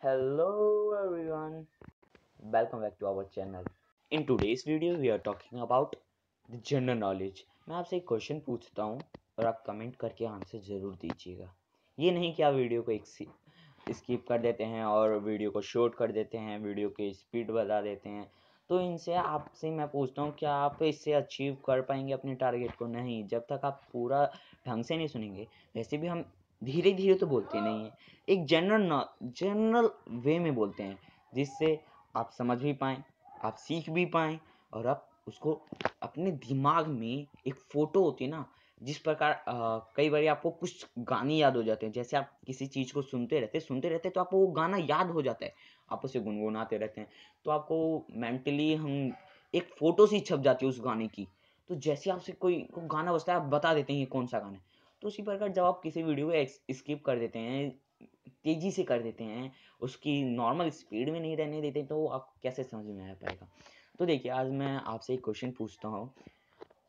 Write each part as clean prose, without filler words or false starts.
Hello everyone, welcome back to our channel. In today's video we are talking about the general knowledge. मैं आपसे एक question पूछता हूँ और आप कमेंट करके आंसर ज़रूर दीजिएगा। ये नहीं कि आप वीडियो को एक स्किप कर देते हैं और वीडियो को शॉर्ट कर देते हैं, वीडियो की स्पीड बढ़ा देते हैं। तो इनसे आपसे मैं पूछता हूँ, क्या आप इससे अचीव कर पाएंगे अपने टारगेट को? नहीं, जब तक आप पूरा ढंग से नहीं सुनेंगे। वैसे भी हम धीरे धीरे तो बोलते नहीं हैं, एक जनरल वे में बोलते हैं, जिससे आप समझ भी पाएँ, आप सीख भी पाएँ और आप उसको अपने दिमाग में एक फ़ोटो होती है ना, जिस प्रकार कई बार आपको कुछ गाने याद हो जाते हैं। जैसे आप किसी चीज़ को सुनते रहते तो आपको वो गाना याद हो जाता है, आप उसे गुनगुनाते रहते हैं, तो आपको मेंटली हम एक फ़ोटो सी छप जाती है उस गाने की। तो जैसे आपसे कोई गाना बजता है, आप बता देते हैं ये कौन-सा गाना है। तो उसी प्रकार जब आप किसी वीडियो को स्किप कर देते हैं, तेज़ी से कर देते हैं, उसकी नॉर्मल स्पीड में नहीं रहने देते, तो आपको कैसे समझ में आ पाएगा? तो देखिए, आज मैं आपसे एक क्वेश्चन पूछता हूँ।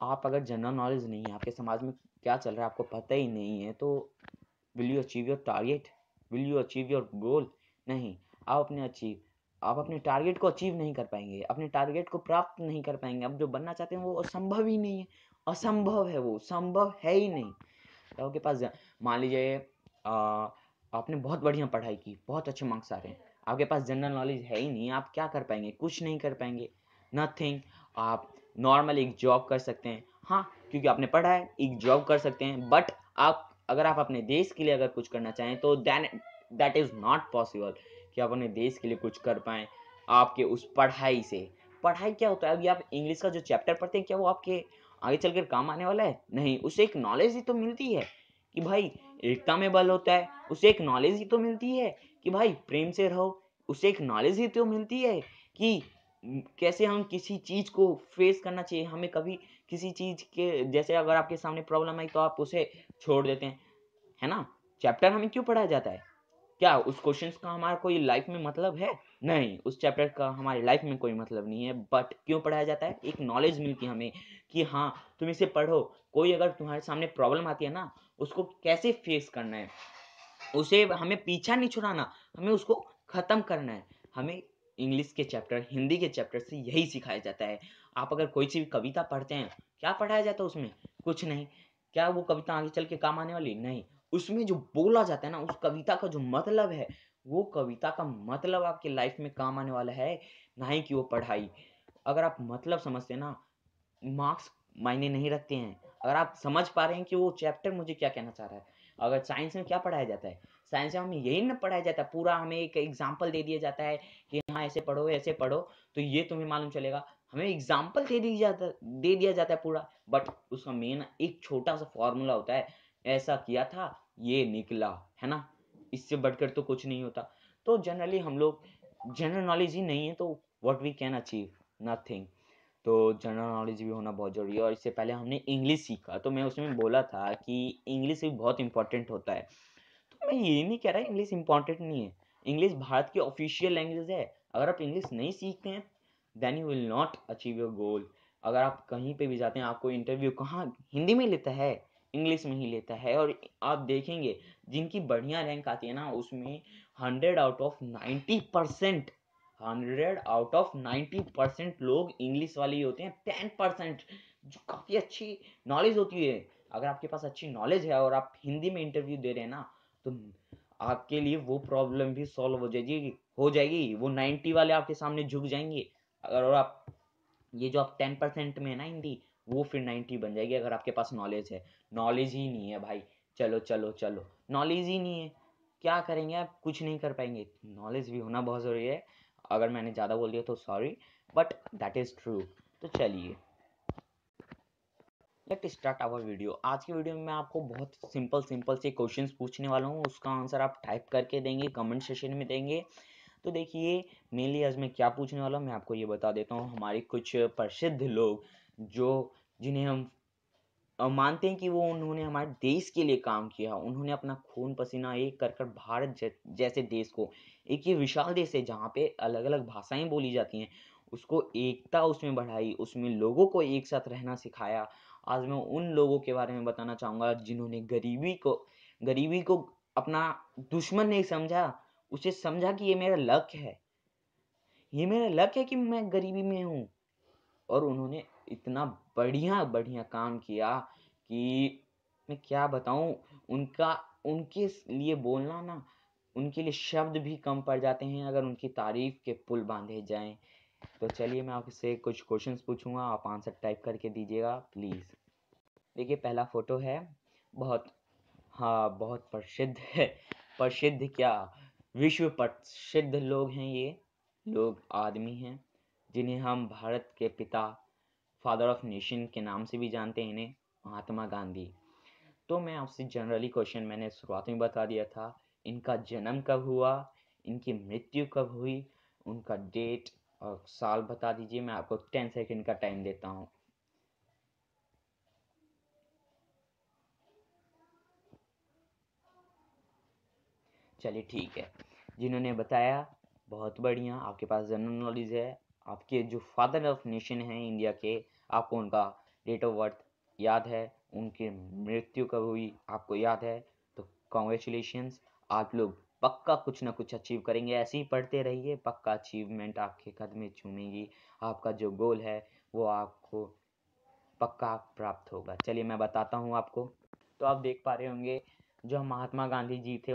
आप अगर जनरल नॉलेज नहीं है, आपके समाज में क्या चल रहा है आपको पता ही नहीं है, तो will you achieve your target? Will you achieve your गोल? नहीं। आप अपने टारगेट को अचीव नहीं कर पाएंगे, अपने टारगेट को प्राप्त नहीं कर पाएंगे। आप जो बनना चाहते हैं वो असंभव ही नहीं है, असंभव है, वो संभव है ही नहीं। तो आपके पास मान लीजिए आपने बहुत बढ़िया पढ़ाई की, बहुत अच्छे मार्क्स आ रहे हैं, आपके पास जनरल नॉलेज है ही नहीं, आप क्या कर पाएंगे? कुछ नहीं कर पाएंगे, नथिंग। आप नॉर्मल एक जॉब कर सकते हैं, हाँ, क्योंकि आपने पढ़ा है, एक जॉब कर सकते हैं, बट आप अगर आप अपने देश के लिए अगर कुछ करना चाहें तो then that is not possible कि आप अपने देश के लिए कुछ कर पाएँ आपके उस पढ़ाई से। पढ़ाई क्या होता है? अभी आप इंग्लिश का जो चैप्टर पढ़ते हैं, क्या वो आपके आगे चलकर काम आने वाला है? नहीं, उससे एक नॉलेज ही तो मिलती है कि भाई एकता में बल होता है, उससे एक नॉलेज ही तो मिलती है कि भाई प्रेम से रहो, उससे एक नॉलेज ही तो मिलती है कि कैसे हम किसी चीज़ को फेस करना चाहिए। हमें कभी किसी चीज़ के जैसे अगर आपके सामने प्रॉब्लम आई तो आप उसे छोड़ देते हैं, है ना? चैप्टर हमें क्यों पढ़ाया जाता है? क्या उस क्वेश्चंस का हमारा कोई लाइफ में मतलब है? नहीं, उस चैप्टर का हमारी लाइफ में कोई मतलब नहीं है, बट क्यों पढ़ाया जाता है? एक नॉलेज मिलती है हमें कि हाँ, तुम इसे पढ़ो। कोई अगर तुम्हारे सामने प्रॉब्लम आती है ना, उसको कैसे फेस करना है, उसे हमें पीछा नहीं छुड़ाना, हमें उसको खत्म करना है। हमें इंग्लिश के चैप्टर, हिंदी के चैप्टर से यही सिखाया जाता है। आप अगर कोई सी भी कविता पढ़ते हैं, क्या पढ़ाया जाता है उसमें? कुछ नहीं। क्या वो कविता आगे चल के काम आने वाली? नहीं। उसमें जो बोला जाता है ना, उस कविता का जो मतलब है, वो कविता का मतलब आपकी लाइफ में काम आने वाला है, ना ही कि वो पढ़ाई। अगर आप मतलब समझते हैं ना, मार्क्स मायने नहीं रखते हैं। अगर आप समझ पा रहे हैं कि वो चैप्टर मुझे क्या कहना चाह रहा है। अगर साइंस में क्या पढ़ाया जाता है? साइंस में हमें यही ना पढ़ाया जाता है, पूरा हमें एक एग्जाम्पल दे दिया जाता है कि हाँ ऐसे पढ़ो तो ये तुम्हें मालूम चलेगा। हमें एग्जाम्पल दे दिया जाता है पूरा, बट उसका मेन एक छोटा सा फॉर्मूला होता है, ऐसा किया था ये निकला, है ना? इससे बढ़कर तो कुछ नहीं होता। तो जनरली हम लोग जनरल नॉलेज ही नहीं है, तो what we can achieve? Nothing. तो जनरल नॉलेज भी होना बहुत ज़रूरी है। और इससे पहले हमने इंग्लिश सीखा, तो मैं उसमें बोला था कि इंग्लिश भी बहुत इंपॉर्टेंट होता है। तो मैं ये नहीं कह रहा इंग्लिश इंपॉर्टेंट नहीं है। इंग्लिश भारत की ऑफिशियल लैंग्वेज है। अगर आप इंग्लिश नहीं सीखते हैं, then you will not achieve your goal. अगर आप कहीं पे भी जाते हैं, आपको इंटरव्यू कहाँ हिंदी में लेता है, इंग्लिश में ही लेता है। और आप देखेंगे जिनकी बढ़िया रैंक आती है ना, उसमें 100 आउट ऑफ 90% लोग इंग्लिश वाले ही होते हैं। 10% जो काफ़ी अच्छी नॉलेज होती है। अगर आपके पास अच्छी नॉलेज है और आप हिंदी में इंटरव्यू दे रहे हैं ना, तो आपके लिए वो प्रॉब्लम भी सॉल्व हो जाएगी। वो 90 वाले आपके सामने झुक जाएंगे। अगर आप ये जो आप 10% में है ना हिंदी, वो फिर 90 बन जाएगी अगर आपके पास नॉलेज है। नॉलेज ही नहीं है भाई, चलो चलो चलो, नॉलेज ही नहीं है, क्या करेंगे? आप कुछ नहीं कर पाएंगे। नॉलेज भी होना बहुत ज़रूरी है। अगर मैंने ज़्यादा बोल दिया तो sorry, but that is true. तो चलिए, लेट स्टार्ट आवर वीडियो। आज की वीडियो में मैं आपको बहुत सिंपल सिंपल से क्वेश्चंस पूछने वाला हूँ, उसका आंसर आप टाइप करके देंगे, कमेंट सेशन में देंगे। तो देखिए, मेनली आज मैं क्या पूछने वाला हूँ मैं आपको ये बता देता हूँ। हमारे कुछ प्रसिद्ध लोग, जो जिन्हें हम मानते हैं कि वो उन्होंने हमारे देश के लिए काम किया, उन्होंने अपना खून पसीना एक कर कर भारत जैसे देश को, एक ये विशाल देश है जहाँ पे अलग अलग भाषाएं बोली जाती हैं, उसको एकता उसमें बढ़ाई, उसमें लोगों को एक साथ रहना सिखाया। आज मैं उन लोगों के बारे में बताना चाहूँगा जिन्होंने गरीबी को अपना दुश्मन नहीं समझा, उसे समझा कि ये मेरा लक है, ये मेरा लक है कि मैं गरीबी में हूँ। और उन्होंने इतना बढ़िया बढ़िया काम किया कि मैं क्या बताऊँ। उनका उनके लिए बोलना ना, उनके लिए शब्द भी कम पड़ जाते हैं अगर उनकी तारीफ के पुल बांधे जाएं। तो चलिए मैं आपसे कुछ क्वेश्चंस पूछूंगा, आप आंसर टाइप करके दीजिएगा प्लीज़। देखिए पहला फोटो है, बहुत, हाँ बहुत प्रसिद्ध है, प्रसिद्ध क्या, विश्व प्रसिद्ध लोग हैं ये लोग, आदमी हैं जिन्हें हम भारत के पिता, फादर ऑफ नेशन के नाम से भी जानते हैं इन्हें, महात्मा गांधी। तो मैं आपसे जनरली क्वेश्चन मैंने शुरुआत में बता दिया था, इनका जन्म कब हुआ, इनकी मृत्यु कब हुई, उनका डेट और साल बता दीजिए। मैं आपको 10 सेकंड का टाइम देता हूँ। चलिए ठीक है, जिन्होंने बताया बहुत बढ़िया, आपके पास जनरल नॉलेज है। आपके जो फादर ऑफ नेशन हैं इंडिया के, आपको उनका डेट ऑफ बर्थ याद है, उनकी मृत्यु कब हुई आपको याद है। तो कॉन्ग्रेचुलेशंस, आप लोग पक्का कुछ ना कुछ अचीव करेंगे, ऐसे ही पढ़ते रहिए, पक्का अचीवमेंट आपके कदम चूमेगी। आपका जो गोल है वो आपको पक्का प्राप्त होगा। चलिए मैं बताता हूँ आपको। तो आप देख पा रहे होंगे, जो महात्मा गांधी जी थे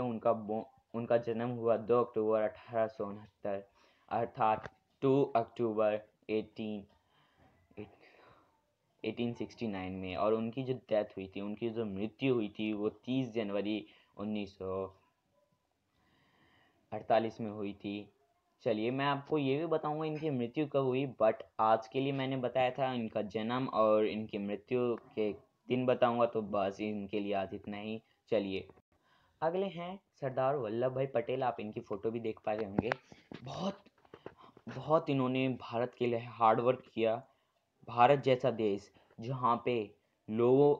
उनका जन्म हुआ 2 अक्टूबर 1869, अर्थात 2 अक्टूबर 1869 में। और उनकी जो डेथ हुई थी, उनकी जो मृत्यु हुई थी वो 30 जनवरी 1948 में हुई थी। चलिए मैं आपको ये भी बताऊंगा इनकी मृत्यु कब हुई, बट आज के लिए मैंने बताया था इनका जन्म और इनकी मृत्यु के दिन बताऊंगा, तो बस इनके लिए आज इतना ही। चलिए अगले हैं सरदार वल्लभ भाई पटेल, आप इनकी फोटो भी देख पा रहे होंगे। बहुत बहुत इन्होंने भारत के लिए हार्ड वर्क किया। भारत जैसा देश जहाँ पे लोगों,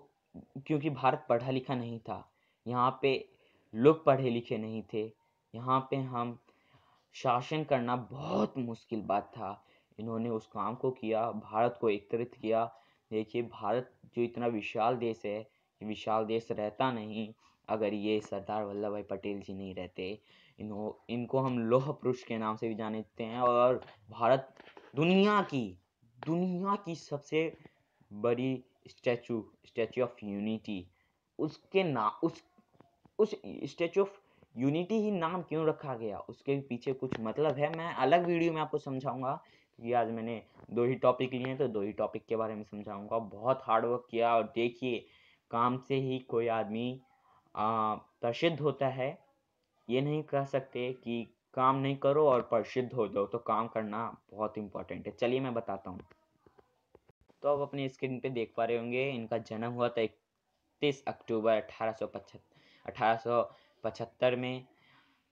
क्योंकि भारत पढ़ा लिखा नहीं था, यहाँ पे लोग पढ़े लिखे नहीं थे, यहाँ पे हम शासन करना बहुत मुश्किल बात था। इन्होंने उस काम को किया, भारत को एकत्रित किया। देखिए भारत जो इतना विशाल देश है, ये विशाल देश रहता नहीं अगर ये सरदार वल्लभ भाई पटेल जी नहीं रहते। इनको हम लौह पुरुष के नाम से भी जानते हैं। और भारत दुनिया की सबसे बड़ी स्टैचू ऑफ यूनिटी, उसके ना उस स्टैचू ऑफ यूनिटी ही नाम क्यों रखा गया, उसके पीछे कुछ मतलब है। मैं अलग वीडियो में आपको समझाऊंगा, क्योंकि आज मैंने 2 ही टॉपिक लिए हैं तो 2 ही टॉपिक के बारे में समझाऊंगा। बहुत हार्ड वर्क किया, और देखिए काम से ही कोई आदमी प्रसिद्ध होता है। ये नहीं कह सकते कि काम नहीं करो और प्रसिद्ध हो जाओ, तो काम करना बहुत इंपॉर्टेंट है। चलिए मैं बताता हूँ। तो आप अपनी स्क्रीन पे देख पा रहे होंगे, इनका जन्म हुआ था 31 अक्टूबर 1875 में,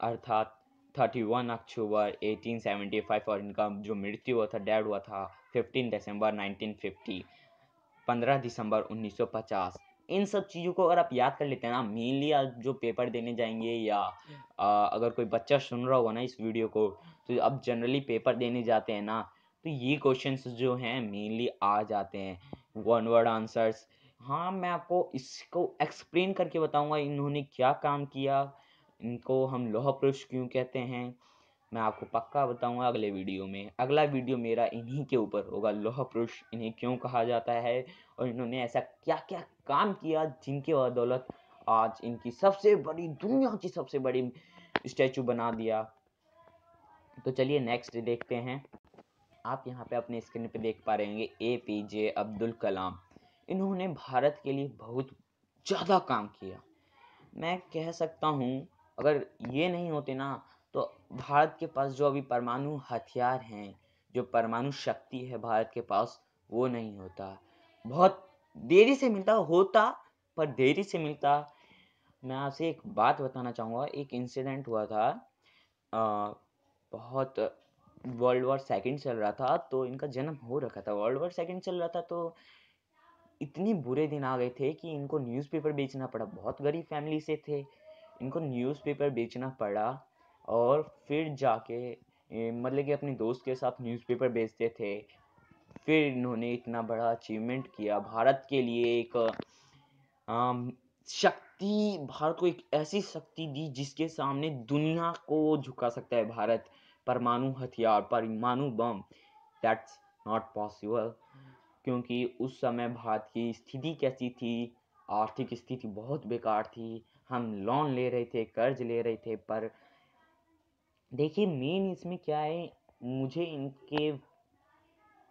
अर्थात 31 अक्टूबर 1875। और इनका जो मृत्यु हुआ था, डेड हुआ था 15 दिसंबर 1950, 15 दिसंबर 1950। इन सब चीज़ों को अगर आप याद कर लेते हैं ना, मेनली आप जो पेपर देने जाएंगे, या अगर कोई बच्चा सुन रहा होगा ना इस वीडियो को, तो अब जनरली पेपर देने जाते हैं ना, तो ये क्वेश्चंस जो हैं मेनली आ जाते हैं, वन वर्ड आंसर्स। हाँ मैं आपको इसको एक्सप्लेन करके बताऊंगा इन्होंने क्या काम किया, इनको हम लौह पुरुष क्यों कहते हैं, मैं आपको पक्का बताऊंगा अगले वीडियो में। अगला वीडियो मेरा इन्हीं के ऊपर होगा, लौह पुरुष इन्हें क्यों कहा जाता है, और इन्होंने ऐसा क्या क्या काम किया जिनके बदौलत आज इनकी सबसे बड़ी, दुनिया की सबसे बड़ी स्टैचू बना दिया। तो चलिए नेक्स्ट देखते हैं। आप यहाँ पे अपने स्क्रीन पे देख पा रहे होंगे APJ अब्दुल कलाम। इन्होंने भारत के लिए बहुत ज़्यादा काम किया। मैं कह सकता हूँ अगर ये नहीं होते ना, तो भारत के पास जो अभी परमाणु हथियार हैं, जो परमाणु शक्ति है भारत के पास, वो नहीं होता। बहुत देरी से मिलता होता, पर देरी से मिलता। मैं आपसे एक बात बताना चाहूँगा, एक इंसिडेंट हुआ था, बहुत वर्ल्ड वॉर सेकंड चल रहा था, तो इनका जन्म हो रखा था, वर्ल्ड वॉर सेकंड चल रहा था, तो इतने बुरे दिन आ गए थे कि इनको न्यूज़पेपर बेचना पड़ा। बहुत गरीब फैमिली से थे, इनको न्यूज़पेपर बेचना पड़ा, और फिर जाके मतलब कि अपने दोस्त के साथ न्यूज़पेपर बेचते थे। फिर इन्होंने इतना बड़ा अचीवमेंट किया, भारत के लिए एक भारत को एक ऐसी शक्ति दी जिसके सामने दुनिया को झुका सकता है भारत। परमाणु हथियार, परमाणु बम, दैट्स नॉट पॉसिबल। क्योंकि उस समय भारत की स्थिति कैसी थी, आर्थिक स्थिति बहुत बेकार थी। हम लोन ले रहे थे, कर्ज ले रहे थे। पर देखिए मेन इसमें क्या है,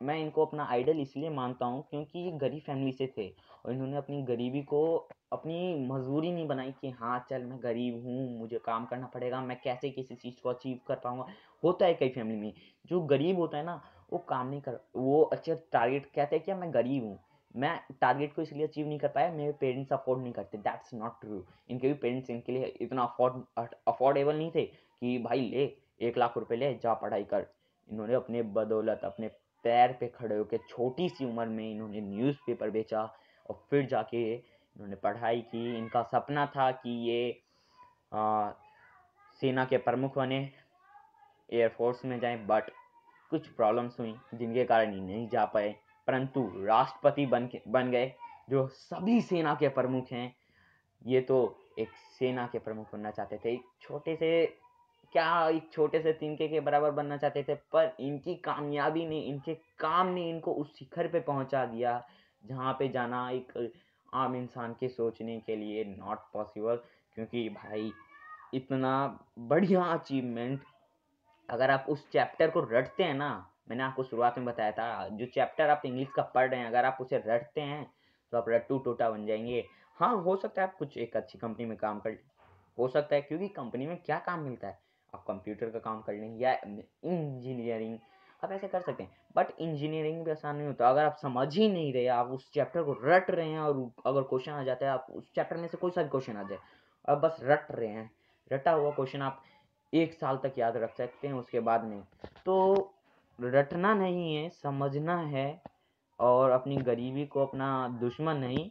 मैं इनको अपना आइडल इसलिए मानता हूँ क्योंकि ये गरीब फैमिली से थे और इन्होंने अपनी गरीबी को अपनी मजबूरी नहीं बनाई कि हाँ चल मैं गरीब हूँ, मुझे काम करना पड़ेगा, मैं कैसे किसी चीज़ को अचीव कर पाऊंगा। होता है कई फैमिली में जो गरीब होता है ना, वो काम नहीं कर, वो अच्छा टारगेट कहते हैं क्या मैं गरीब हूँ, मैं टारगेट को इसलिए अचीव नहीं कर पाया, मेरे पेरेंट्स अफोर्ड नहीं करते। That's not true. इनके भी पेरेंट्स इनके लिए इतना अफोर्डेबल नहीं थे कि भाई ले 1 लाख रुपए ले जा पढ़ाई कर। इन्होंने अपने बदौलत अपने पैर पे खड़े होकर छोटी सी उम्र में इन्होंने न्यूज़पेपर बेचा और फिर जाके इन्होंने पढ़ाई की। इनका सपना था कि ये सेना के प्रमुख बने, एयरफोर्स में जाएं, बट कुछ प्रॉब्लम्स हुई जिनके कारण ये नहीं जा पाए, परंतु राष्ट्रपति बन गए जो सभी सेना के प्रमुख हैं। ये तो एक सेना के प्रमुख बनना चाहते थे, एक छोटे से तिनके के बराबर बनना चाहते थे, पर इनकी कामयाबी ने, इनके काम ने इनको उस शिखर पे पहुंचा दिया जहाँ पे जाना एक आम इंसान के सोचने के लिए नॉट पॉसिबल। क्योंकि भाई इतना बढ़िया अचीवमेंट, अगर आप उस चैप्टर को रटते हैं ना, मैंने आपको शुरुआत में बताया था जो चैप्टर आप इंग्लिश का पढ़ रहे हैं अगर आप उसे रटते हैं तो आप रट्टू टोटा बन जाएंगे। हाँ हो सकता है आप कुछ एक अच्छी कंपनी में काम कर, हो सकता है, क्योंकि कंपनी में क्या काम मिलता है, आप कंप्यूटर का काम कर लें या इंजीनियरिंग, आप ऐसे कर सकते हैं। बट इंजीनियरिंग भी आसान नहीं होता अगर आप समझ ही नहीं रहे, आप उस चैप्टर को रट रहे हैं और अगर क्वेश्चन आ जाता है, आप उस चैप्टर में से कोई सा भी क्वेश्चन आ जाए और बस रट रहे हैं, रटा हुआ क्वेश्चन आप 1 साल तक याद रख सकते हैं, उसके बाद नहीं। तो रटना नहीं है, समझना है और अपनी गरीबी को अपना दुश्मन नहीं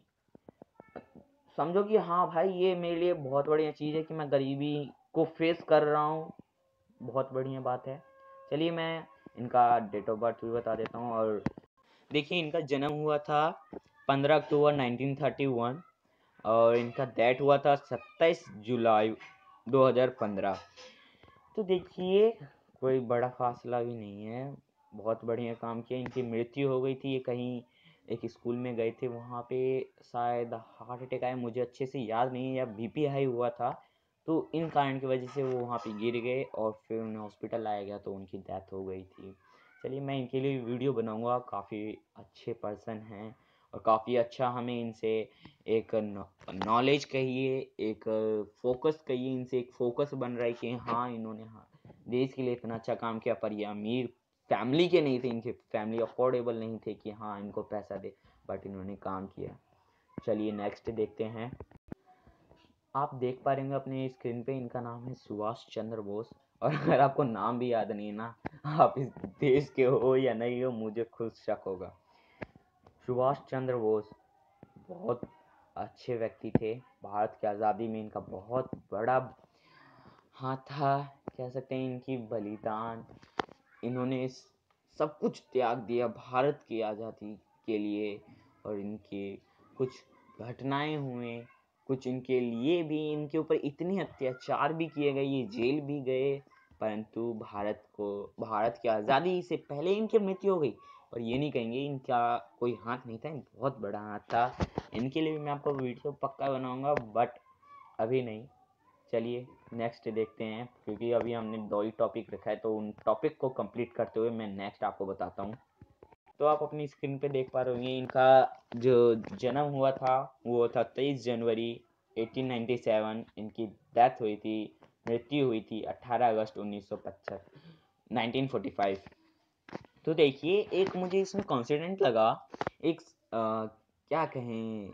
समझो कि हाँ भाई ये मेरे लिए बहुत बढ़िया चीज़ है कि मैं गरीबी को फेस कर रहा हूँ, बहुत बढ़िया बात है। चलिए मैं इनका डेट ऑफ बर्थ भी बता देता हूँ। और देखिए इनका जन्म हुआ था 15 अक्टूबर 1931 और इनका डेथ हुआ था 27 जुलाई 2015। तो देखिए कोई बड़ा फासला भी नहीं है, बहुत बढ़िया काम किया। इनकी मृत्यु हो गई थी, ये कहीं एक स्कूल में गए थे, वहाँ पे शायद हार्ट अटैक आया, मुझे अच्छे से याद नहीं, या बीपी हाई हुआ था, तो इन कारण की वजह से वो वहाँ पे गिर गए और फिर उन्हें हॉस्पिटल लाया गया तो उनकी डेथ हो गई थी। चलिए मैं इनके लिए वीडियो बनाऊँगा, काफ़ी अच्छे पर्सन हैं और काफ़ी अच्छा हमें इनसे एक नॉलेज कहिए, एक फोकस कहिए, इनसे एक फोकस बन रहा है कि हाँ इन्होंने हाँ देश के लिए इतना अच्छा काम किया। पर ये अमीर फैमिली के नहीं थे, इनके फैमिली अफोर्डेबल नहीं थे कि हाँ इनको पैसा दे, बट इन्होंने काम किया। चलिए नेक्स्ट देखते हैं। आप देख पा रहे होंगे अपने स्क्रीन पे, इनका नाम है सुभाष चंद्र बोस। और अगर आपको नाम भी याद नहीं है ना, आप इस देश के हो या नहीं हो, मुझे खुद शक होगा। सुभाष चंद्र बोस बहुत अच्छे व्यक्ति थे, भारत की आज़ादी में इनका बहुत बड़ा हाथ था, कह सकते हैं। इनकी बलिदान, इन्होंने सब कुछ त्याग दिया भारत की आज़ादी के लिए, और इनके कुछ घटनाएं हुए, कुछ इनके लिए भी, इनके ऊपर इतने अत्याचार भी किए गए, ये जेल भी गए, परंतु भारत की आज़ादी से पहले इनकी मृत्यु हो गई। और ये नहीं कहेंगे इनका कोई हाथ नहीं था, बहुत बड़ा हाथ था। इनके लिए भी मैं आपको वीडियो पक्का बनाऊंगा, बट अभी नहीं। चलिए नेक्स्ट देखते हैं, क्योंकि अभी हमने 2 ही टॉपिक रखा है, तो उन टॉपिक को कंप्लीट करते हुए मैं नेक्स्ट आपको बताता हूँ। तो आप अपनी स्क्रीन पे देख पा रहे होंगे, इनका जो जन्म हुआ था वो था 23 जनवरी 1897। इनकी डेथ हुई थी, मृत्यु हुई थी 18 अगस्त 1945। तो देखिए एक मुझे इसमें कॉन्सिडेंट लगा, एक क्या कहें,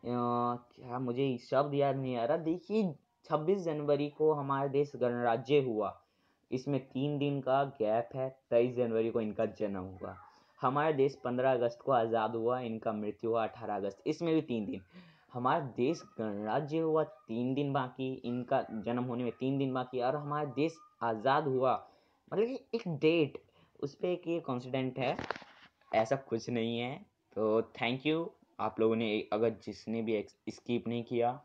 क्या मुझे शब्द याद नहीं आ रहा। देखिए 26 जनवरी को हमारा देश गणराज्य हुआ, इसमें 3 दिन का गैप है। 23 जनवरी को इनका जन्म हुआ। हमारा देश 15 अगस्त को आज़ाद हुआ, इनका मृत्यु हुआ 18 अगस्त, इसमें भी 3 दिन। हमारा देश गणराज्य हुआ 3 दिन बाकी, इनका जन्म होने में 3 दिन बाकी, और हमारा देश आज़ाद हुआ, मतलब कि एक डेट उस पर एक ये कॉन्सिडेंट है, ऐसा कुछ नहीं है। तो थैंक यू आप लोगों ने, अगर जिसने भी स्किप नहीं किया।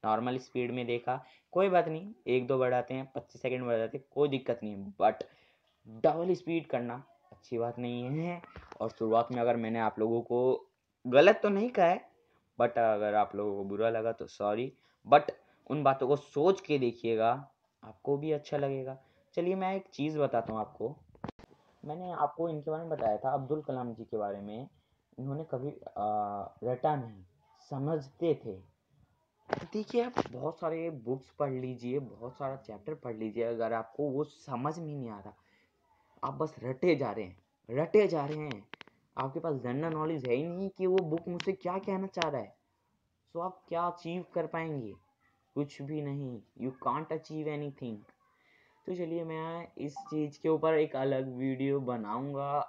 नॉर्मल स्पीड में देखा, कोई बात नहीं, 1-2 बढ़ाते हैं, 25 सेकंड बढ़ जाते हैं, कोई दिक्कत नहीं है। बट डबल स्पीड करना अच्छी बात नहीं है। और शुरुआत में अगर मैंने आप लोगों को गलत तो नहीं कहा है, बट अगर आप लोगों को बुरा लगा तो सॉरी। बट उन बातों को सोच के देखिएगा, आपको भी अच्छा लगेगा। चलिए मैं एक चीज़ बताता हूँ आपको। मैंने आपको इनके बारे में बताया था, अब्दुल कलाम जी के बारे में। इन्होंने कभी रटा नहीं, समझते थे। देखिए आप बहुत सारे बुक्स पढ़ लीजिए, बहुत सारा चैप्टर पढ़ लीजिए, अगर आपको वो समझ में नहीं आ रहा, आप बस रटे जा रहे हैं, रटे जा रहे हैं, आपके पास जनरल नॉलेज है ही नहीं कि वो बुक मुझसे क्या कहना चाह रहा है, तो आप क्या अचीव कर पाएंगे? कुछ भी नहीं। You can't achieve anything. तो चलिए मैं इस चीज़ के ऊपर एक अलग वीडियो बनाऊंगा,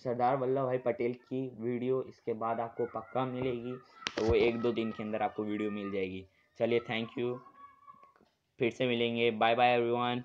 सरदार वल्लभ भाई पटेल की वीडियो इसके बाद आपको पक्का मिलेगी। तो वो 1-2 दिन के अंदर आपको वीडियो मिल जाएगी। चलिए थैंक यू, फिर से मिलेंगे, बाय बाय एवरीवन।